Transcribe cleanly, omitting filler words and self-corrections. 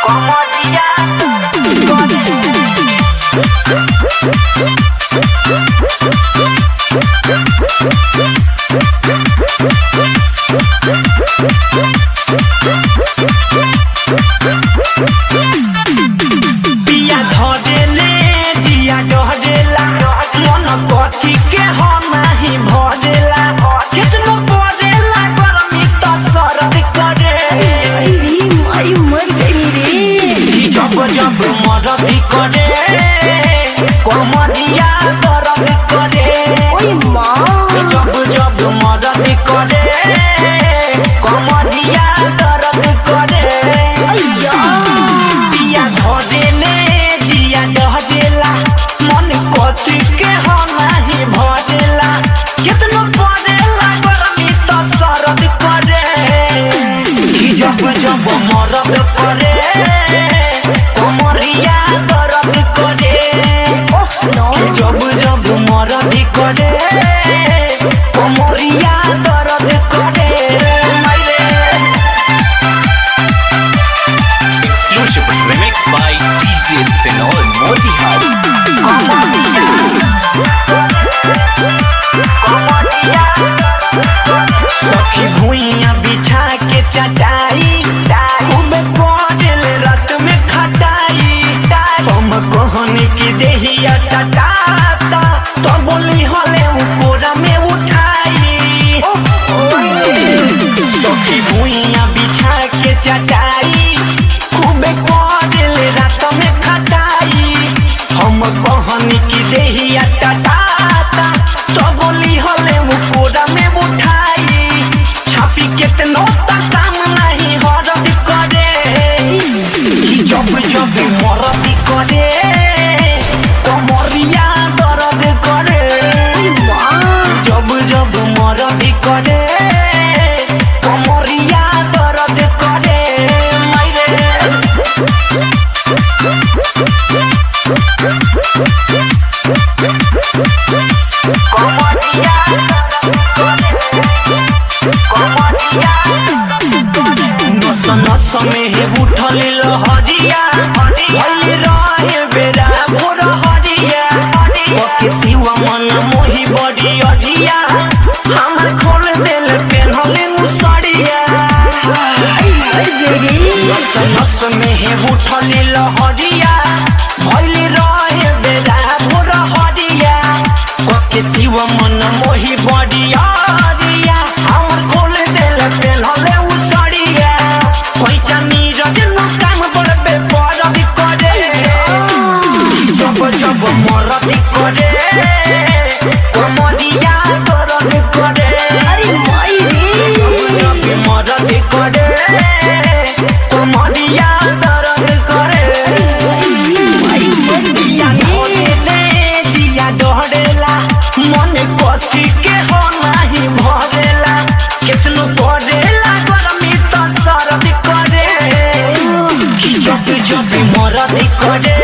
कमरिया पिया धरेले जिया डहरेला मन कथी के हो नहीं भरेला कितनो पड़ेला गर्मी तो सरद करे माई मर गई रे। जब जब मरद करे कमरिया दर्द करे ओए माँ जब जब मरद करे कमरिया दर्द करे अय्या पिया धरेले जिया डहरेला मन कथी के हो नहीं भरेला कितनो पड़ेला गर्मी तो सरद करे जब जब मरद करे कमरिया दर्द करे ओह नो जब जब मरद करे कमरिया दर्द करे मायरे Exclusive remix by DJ Senol Motihari. सखी भुइया बिछा के चटाई खूब पड़ल रात में खटाई हम कहनी की देहिया टटाता तो बोली हले ऊपर में उठाई सखी भुइया बिछा के चटाई खूब पड़ल रात में खटाई हम कहनी की देहिया टटाता तो बोली हले ऊपर में उठाई छापी कितनो तक काम नहीं हरद करे जब जब मरद करे कमरिया दर्द करे जब जब मरद करे कमरिया दर्द करे मायरे कमरिया नस नस में हे उठल लहरिया भइल रहे बेरा भोर हरिया ओके सिवा मन मोही बड़ी अढ़िया हम खोल देल पेन्हले मुसरिया नस नस में हे उठल लहरिया भइल रहे बेरा भोर हरिया ओके सिवा मन मोही बड़ी अढ़िया हम खोल देल पेन्हले मुसरिया कोई चानी रजनो काम बड़बे परद करे जब जब मरद करे कमरिया दर्द करे अरे माई रे जब मरद करे कमरिया दर्द करे माई मर गई जिया धरेले जिया डहरेला मन कथी के हो नहीं भरेला कितनो पड़ेला गर्मी तो सरद करे जब जब मरद करे